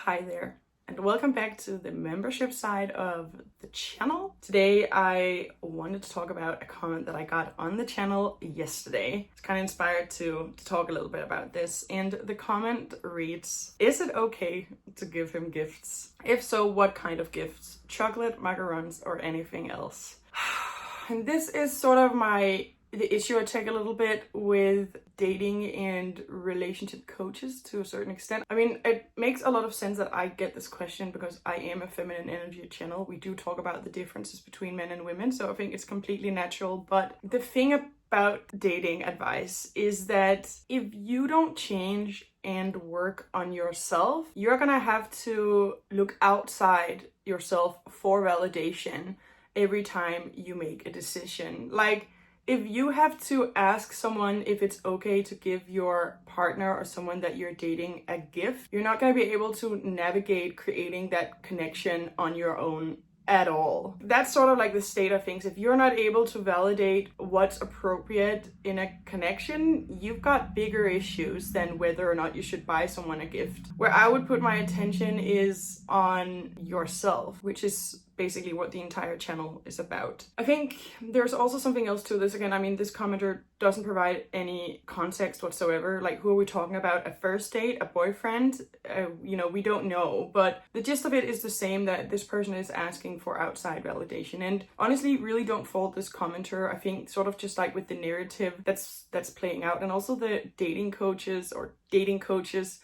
Hi there, and welcome back to the membership side of the channel. Today I wanted to talk about a comment that I got on the channel yesterday. It's kind of inspired to talk a little bit about this, and the comment reads, "Is it okay to give him gifts? If so, what kind of gifts? Chocolate, macarons, or anything else?" And this is sort of the issue I take a little bit with dating and relationship coaches to a certain extent. I mean, it makes a lot of sense that I get this question because I am a feminine energy channel. We do talk about the differences between men and women, so I think it's completely natural. But the thing about dating advice is that if you don't change and work on yourself, you're gonna have to look outside yourself for validation every time you make a decision. Like, if you have to ask someone if it's okay to give your partner or someone that you're dating a gift, you're not going to be able to navigate creating that connection on your own at all. That's sort of like the state of things. If you're not able to validate what's appropriate in a connection, you've got bigger issues than whether or not you should buy someone a gift. Where I would put my attention is on yourself, which is basically what the entire channel is about. I think there's also something else to this. Again, I mean, this commenter doesn't provide any context whatsoever. Like, who are we talking about? A first date? A boyfriend? We don't know. But the gist of it is the same, that this person is asking for outside validation. And honestly, really don't fault this commenter. I think sort of just like with the narrative that's playing out, and also the dating coaches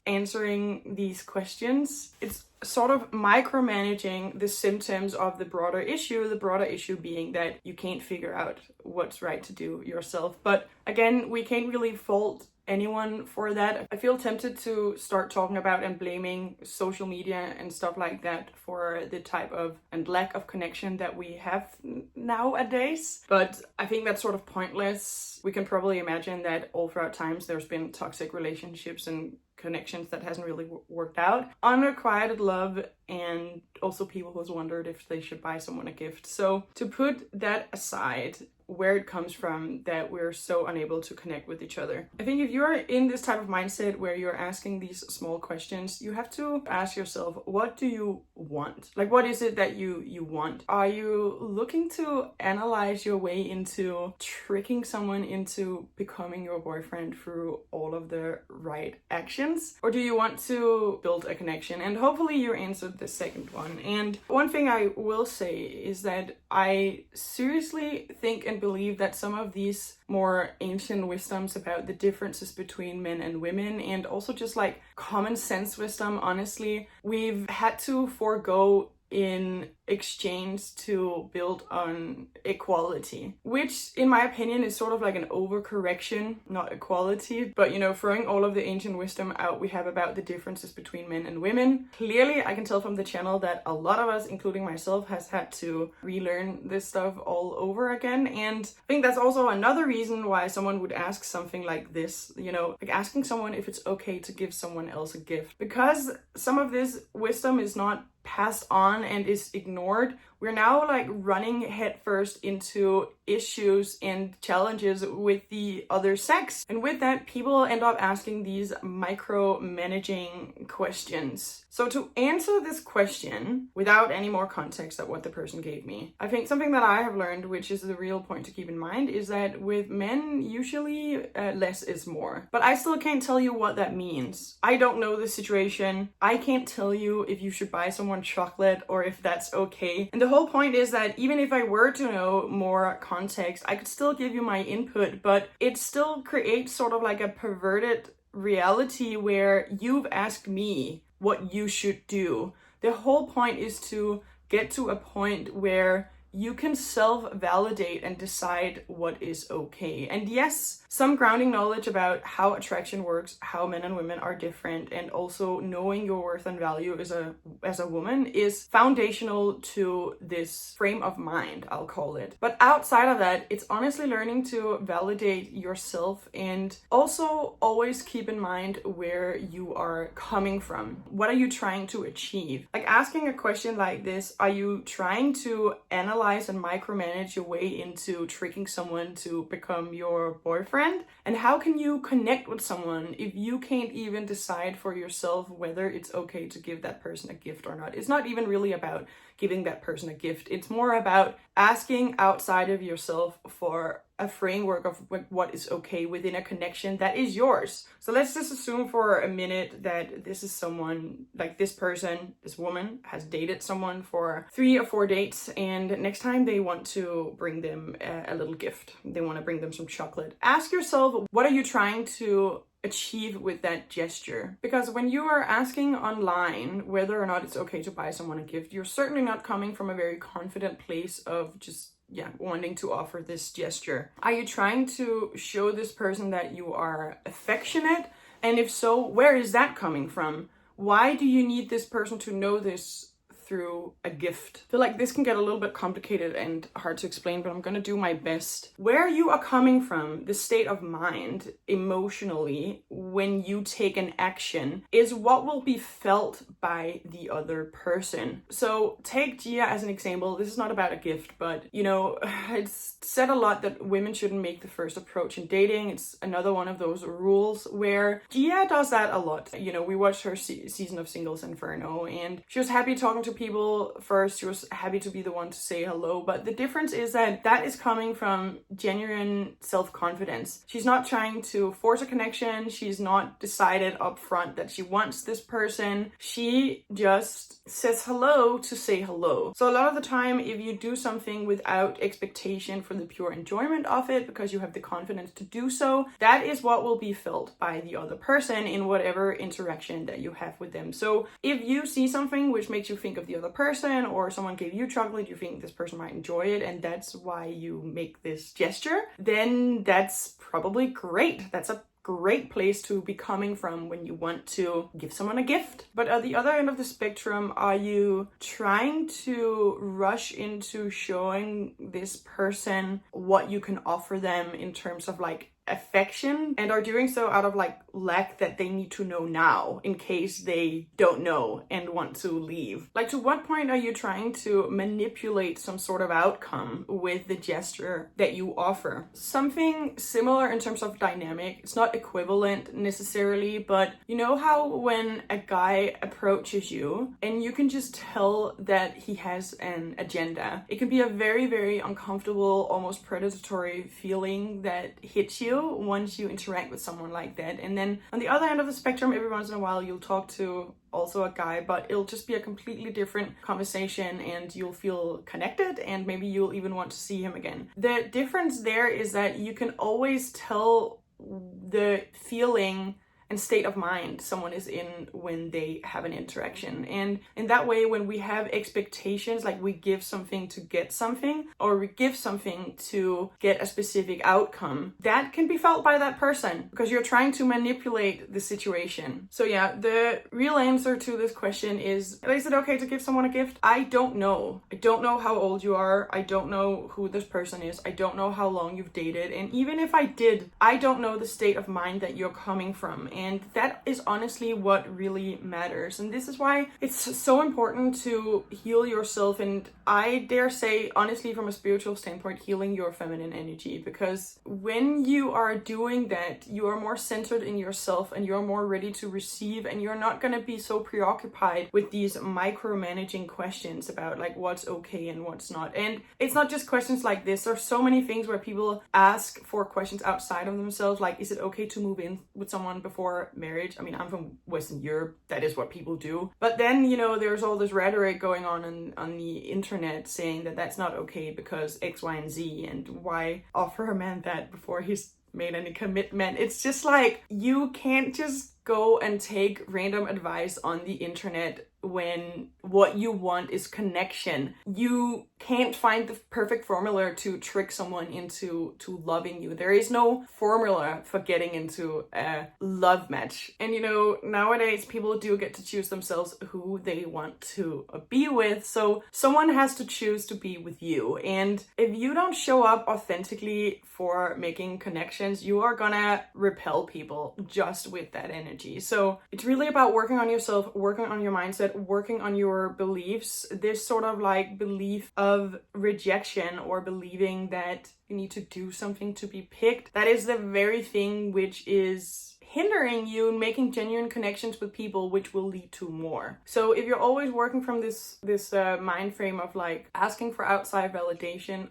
answering these questions, it's sort of micromanaging the symptoms of the broader issue being that you can't figure out what's right to do yourself. But again, we can't really fault anyone for that. I feel tempted to start talking about and blaming social media and stuff like that for the type of and lack of connection that we have nowadays, but I think that's sort of pointless. We can probably imagine that all throughout times there's been toxic relationships and connections that hasn't really worked out, unrequited love, and also people who's wondered if they should buy someone a gift. So to put that aside, where it comes from that we're so unable to connect with each other, I think if you're in this type of mindset where you're asking these small questions, you have to ask yourself, what do you want? Like, what is it that you want? Are you looking to analyze your way into tricking someone into becoming your boyfriend through all of the right actions? Or do you want to build a connection? And hopefully you answered the second one. And one thing I will say is that I seriously think and believe that some of these more ancient wisdoms about the differences between men and women, and also just like common sense wisdom, honestly, we've had to forego in exchange to build on equality, which in my opinion is sort of like an overcorrection, not equality. But throwing all of the ancient wisdom out we have about the differences between men and women, clearly I can tell from the channel that a lot of us, including myself, has had to relearn this stuff all over again. And I think that's also another reason why someone would ask something like this, like asking someone if it's okay to give someone else a gift, because some of this wisdom is not passed on and is ignored. We're now like running headfirst into issues and challenges with the other sex. And with that, people end up asking these micromanaging questions. So to answer this question without any more context of what the person gave me, I think something that I have learned, which is the real point to keep in mind, is that with men, usually less is more. But I still can't tell you what that means. I don't know the situation. I can't tell you if you should buy someone chocolate or if that's okay. And the whole point is that even if I were to know more context, I could still give you my input, but it still creates sort of like a perverted reality where you've asked me what you should do. The whole point is to get to a point where you can self-validate and decide what is okay. And yes, some grounding knowledge about how attraction works, how men and women are different, and also knowing your worth and value as a woman is foundational to this frame of mind, I'll call it. But outside of that, it's honestly learning to validate yourself and also always keep in mind where you are coming from. What are you trying to achieve? Like asking a question like this, are you trying to analyze analyze and micromanage your way into tricking someone to become your boyfriend? And how can you connect with someone if you can't even decide for yourself whether it's okay to give that person a gift or not? It's not even really about giving that person a gift. It's more about asking outside of yourself for a framework of what is okay within a connection that is yours. So let's just assume for a minute that this is someone, like this person, this woman has dated someone for 3 or 4 dates, and next time they want to bring them a little gift. They want to bring them some chocolate. Ask yourself, what are you trying to achieve with that gesture? Because when you are asking online whether or not it's okay to buy someone a gift, you're certainly not coming from a very confident place of just wanting to offer this gesture. Are you trying to show this person that you are affectionate? And if so, where is that coming from? Why do you need this person to know this through a gift? I feel like this can get a little bit complicated and hard to explain, but I'm gonna do my best. Where you are coming from, the state of mind emotionally when you take an action, is what will be felt by the other person. So take Gia as an example. This is not about a gift, but you know, it's said a lot that women shouldn't make the first approach in dating. It's another one of those rules where Gia does that a lot. You know, we watched her season of Singles Inferno, and she was happy talking to people first. She was happy to be the one to say hello, but the difference is that is coming from genuine self-confidence. She's not trying to force a connection. She's not decided up front that she wants this person. She just says hello to say hello. So a lot of the time, if you do something without expectation for the pure enjoyment of it, because you have the confidence to do so, that is what will be felt by the other person in whatever interaction that you have with them. So if you see something which makes you think of the other person, or someone gave you chocolate, you think this person might enjoy it, and that's why you make this gesture, then that's probably great. That's a great place to be coming from when you want to give someone a gift. But at the other end of the spectrum, are you trying to rush into showing this person what you can offer them in terms of like affection, and are doing so out of like lack that they need to know now in case they don't know and want to leave? Like, to what point are you trying to manipulate some sort of outcome with the gesture that you offer? Something similar in terms of dynamic. It's not equivalent necessarily, but you know how when a guy approaches you and you can just tell that he has an agenda, it can be a very, very uncomfortable, almost predatory feeling that hits you once you interact with someone like that. And then on the other end of the spectrum, every once in a while you'll talk to also a guy, but it'll just be a completely different conversation and you'll feel connected, and maybe you'll even want to see him again. The difference there is that you can always tell the feeling and state of mind someone is in when they have an interaction. And in that way, when we have expectations, like we give something to get something, or we give something to get a specific outcome, that can be felt by that person because you're trying to manipulate the situation. So yeah, the real answer to this question is it okay to give someone a gift? I don't know. I don't know how old you are. I don't know who this person is. I don't know how long you've dated. And even if I did, I don't know the state of mind that you're coming from. And that is honestly what really matters. And this is why it's so important to heal yourself. And I dare say, honestly, from a spiritual standpoint, healing your feminine energy. Because when you are doing that, you are more centered in yourself and you're more ready to receive. And you're not going to be so preoccupied with these micromanaging questions about like what's okay and what's not. And it's not just questions like this. There's so many things where people ask for questions outside of themselves. Like, is it okay to move in with someone before marriage? I mean, I'm from Western Europe. That is what people do. But then, you know, there's all this rhetoric going on the internet saying that that's not okay because X, Y, and Z, and why offer a man that before he's made any commitment? It's just like, you can't just go and take random advice on the internet when what you want is connection. You can't find the perfect formula to trick someone into loving you. There is no formula for getting into a love match. And you know, nowadays people do get to choose themselves who they want to be with. So someone has to choose to be with you. And if you don't show up authentically for making connections, you are gonna repel people just with that energy. So it's really about working on yourself, working on your mindset, working on your beliefs, this sort of like belief of rejection or believing that you need to do something to be picked, that is the very thing which is hindering you in making genuine connections with people, which will lead to more. So if you're always working from this mind frame of like asking for outside validation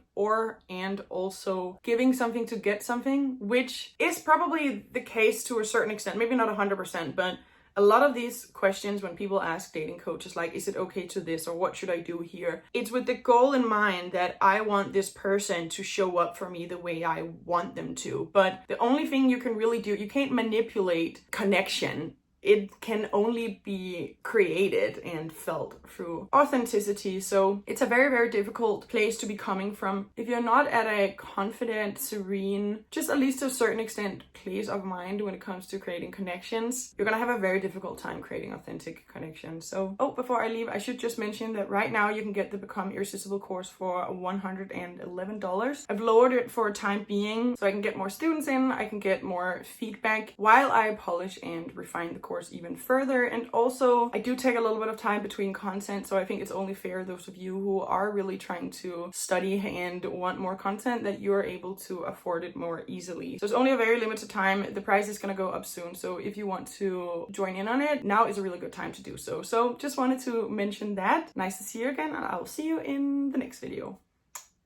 and also giving something to get something, which is probably the case to a certain extent, maybe not 100%, but a lot of these questions when people ask dating coaches, like, is it okay to this, or what should I do here? It's with the goal in mind that I want this person to show up for me the way I want them to. But the only thing you can really do, you can't manipulate connection. It can only be created and felt through authenticity. So it's a very, very difficult place to be coming from. If you're not at a confident, serene, just at least to a certain extent, place of mind when it comes to creating connections, you're gonna have a very difficult time creating authentic connections. So, before I leave, I should just mention that right now you can get the Become Irresistible course for $111. I've lowered it for a time being so I can get more students in, I can get more feedback while I polish and refine the course even further. And also I do take a little bit of time between content, so I think it's only fair those of you who are really trying to study and want more content that you're able to afford it more easily. So it's only a very limited time. The price is gonna go up soon, so if you want to join in on it, now is a really good time to do so. So just wanted to mention that. Nice to see you again, and I'll see you in the next video.